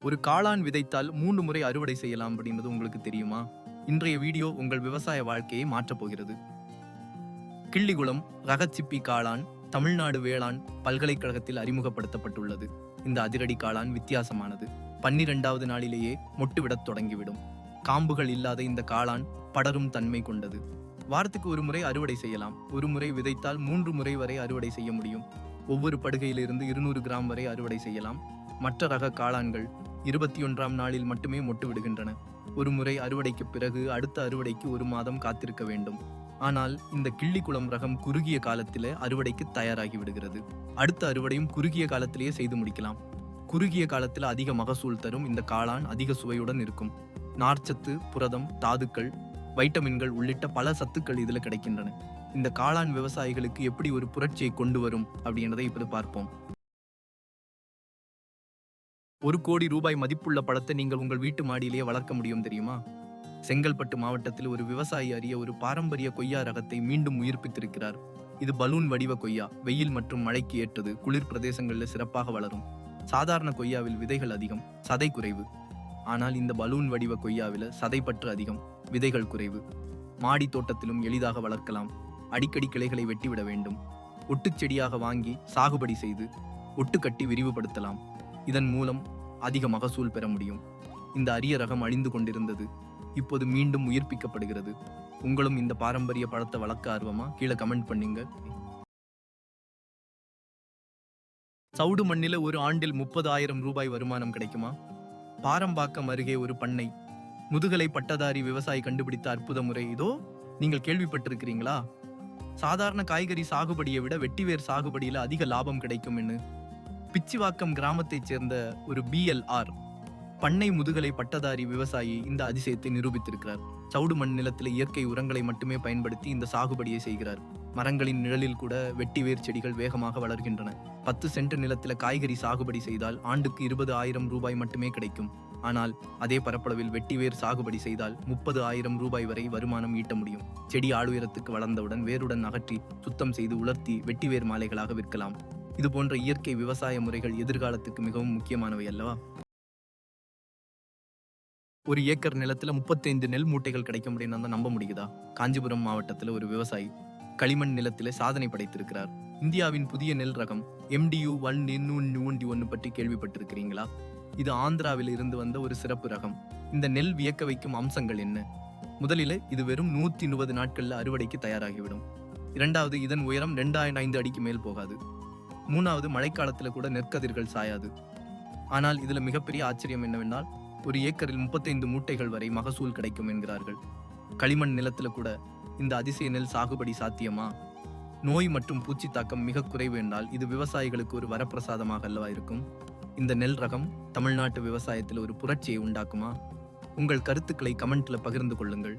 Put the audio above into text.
ஒரு காளான் விதைத்தால் 3 முறை அறுவடை செய்யலாம் அப்படின்றது உங்களுக்கு தெரியுமா? இன்றைய வீடியோ உங்கள் விவசாய வாழ்க்கையை மாற்றப் போகிறது. கிள்ளிகுளம் ரகச்சிப்பி காளான் தமிழ்நாடு வேளாண் பல்கலைக்கழகத்தில் அறிமுகப்படுத்தப்பட்டுள்ளது. இந்த அதிரடி காளான் வித்தியாசமானது. 12வது நாளிலேயே மொட்டுவிடத் தொடங்கிவிடும். காம்புகள் இல்லாத இந்த காளான் படரும் தன்மை கொண்டது. வாரத்துக்கு ஒரு முறை அறுவடை செய்யலாம். ஒரு முறை விதைத்தால் 3 முறை வரை அறுவடை செய்ய முடியும். ஒவ்வொரு படுகையிலிருந்து 200 கிராம் வரை அறுவடை செய்யலாம். மற்ற ரக காளான்கள் 21ஆம் நாளில் மட்டுமே மொட்டு விடுகின்றன. ஒரு முறை அறுவடைக்கு பிறகு அடுத்த அறுவடைக்கு 1 மாதம் காத்திருக்க வேண்டும். ஆனால் இந்த கிள்ளிக்குளம் ரகம் குறுகிய காலத்திலே அறுவடைக்கு தயாராகி விடுகிறது. அடுத்த அறுவடையும் குறுகிய காலத்திலேயே செய்து முடிக்கலாம். குறுகிய காலத்தில் அதிக மகசூல் தரும் இந்த காளான் அதிக சுவையுடன் இருக்கும். நார்ச்சத்து, புரதம், தாதுக்கள், வைட்டமின்கள் உள்ளிட்ட பல சத்துக்கள் இதுல கிடைக்கின்றன. இந்த காளான் விவசாயிகளுக்கு எப்படி ஒரு புரட்சியை கொண்டு வரும் அப்படின்றதை இப்படி பார்ப்போம். 1 கோடி ரூபாய் மதிப்புள்ள பழத்தை நீங்கள் உங்கள் வீட்டு மாடியிலேயே வளர்க்க முடியும் தெரியுமா? செங்கல்பட்டு மாவட்டத்தில் ஒரு விவசாயி அறிய ஒரு பாரம்பரிய கொய்யா ரகத்தை மீண்டும் உயிர்ப்பித்திருக்கிறார். இது பலூன் வடிவ கொய்யா. வெயில் மற்றும் மழைக்கு ஏற்றது. குளிர் பிரதேசங்களில் சிறப்பாக வளரும். சாதாரண கொய்யாவில் விதைகள் அதிகம், சதை குறைவு. ஆனால் இந்த பலூன் வடிவ கொய்யாவில் சதைப்பற்று அதிகம், விதைகள் குறைவு. மாடி தோட்டத்திலும் எளிதாக வளர்க்கலாம். அடிக்கடி கிளைகளை வெட்டிவிட வேண்டும். ஒட்டுச் செடியாக வாங்கி சாகுபடி செய்து ஒட்டு கட்டி விரிவுபடுத்தலாம். இதன் மூலம் அதிக மகசூல் பெற முடியும். இந்த அரிய ரகம் அழிந்து கொண்டிருந்தது. இப்போது மீண்டும் உயிர்ப்பிக்கப்படுகிறது. உங்களும் இந்த பாரம்பரிய பழத்தை வளர்க்க ஆர்வமா? கீழே கமெண்ட் பண்ணுங்க. சவுடு மண்ணில ஒரு ஆண்டில் 30,000 ரூபாய் வருமானம் கிடைக்குமா? பாரம்பாக்கம் அருகே ஒரு பண்ணை. முதுகலை பட்டதாரி விவசாயி கண்டுபிடித்த அற்புத முறை இதோ. நீங்கள் கேள்விப்பட்டிருக்கிறீங்களா? சாதாரண காய்கறி சாகுபடியை விட வெட்டிவேர் சாகுபடியில அதிக லாபம் கிடைக்கும்னு. பிச்சிவாக்கம் கிராமத்தைச் சேர்ந்த ஒரு BLR பண்ணை முதுகலை பட்டதாரி விவசாயி இந்த அதிசயத்தை நிரூபித்திருக்கிறார். சவுடு மண் நிலத்தில் இயற்கை உரங்களை மட்டுமே பயன்படுத்தி இந்த சாகுபடியை செய்கிறார். மரங்களின் நிழலில் கூட வெட்டிவேர் செடிகள் வேகமாக வளர்கின்றன. 10 சென்ட் நிலத்தில் காய்கறி சாகுபடி செய்தால் ஆண்டுக்கு 20,000 ரூபாய் மட்டுமே கிடைக்கும். ஆனால் அதே பரப்பளவில் வெட்டிவேர் சாகுபடி செய்தால் 30,000 ரூபாய் வரை வருமானம் ஈட்ட முடியும். செடி ஆளுயரத்துக்கு வளர்ந்தவுடன் வேருடன் அகற்றி சுத்தம் செய்து உலர்த்தி வெட்டிவேர் மாலைகளாக விற்கலாம். இது போன்ற இயற்கை விவசாய முறைகள் எதிர்காலத்துக்கு மிகவும் முக்கியமானவை அல்லவா? 1 ஏக்கர் நிலத்துல 35 நெல் மூட்டைகள் கிடைக்கும் அப்படின்னு நம்ப முடியுதா? காஞ்சிபுரம் மாவட்டத்தில் ஒரு விவசாயி களிமண் நிலத்திலே சாதனை படைத்திருக்கிறார். இந்தியாவின் புதிய நெல் ரகம் MDU 121 பற்றி கேள்விப்பட்டிருக்கிறீங்களா? இது ஆந்திராவில் இருந்து வந்த ஒரு சிறப்பு ரகம். இந்த நெல் வியக்க வைக்கும் அம்சங்கள் என்ன? முதலில் இது வெறும் 120 நாட்கள்ல அறுவடைக்கு தயாராகிவிடும். இரண்டாவது, இதன் உயரம் 2.5 அடிக்கு மேல் போகாது. மூணாவது, மழைக்காலத்துல கூட நெற்கதிர்கள் சாயாது. ஆனால் இதுல மிகப்பெரிய ஆச்சரியம் என்னவென்றால் 1 ஏக்கரில் 35 மூட்டைகள் வரை மகசூல் கிடைக்கும் என்கிறார்கள். களிமண் நிலத்துல கூட இந்த அதிசய நெல் சாகுபடி சாத்தியமா? நோய் மற்றும் பூச்சி தாக்கம் மிக குறைவு என்றால் இது விவசாயிகளுக்கு ஒரு வரப்பிரசாதமாக அல்லவா இருக்கும்? இந்த நெல் ரகம் தமிழ்நாட்டு விவசாயத்தில் ஒரு புரட்சியை உண்டாக்குமா? உங்கள் கருத்துக்களை கமெண்ட்ல பகிர்ந்து கொள்ளுங்கள்.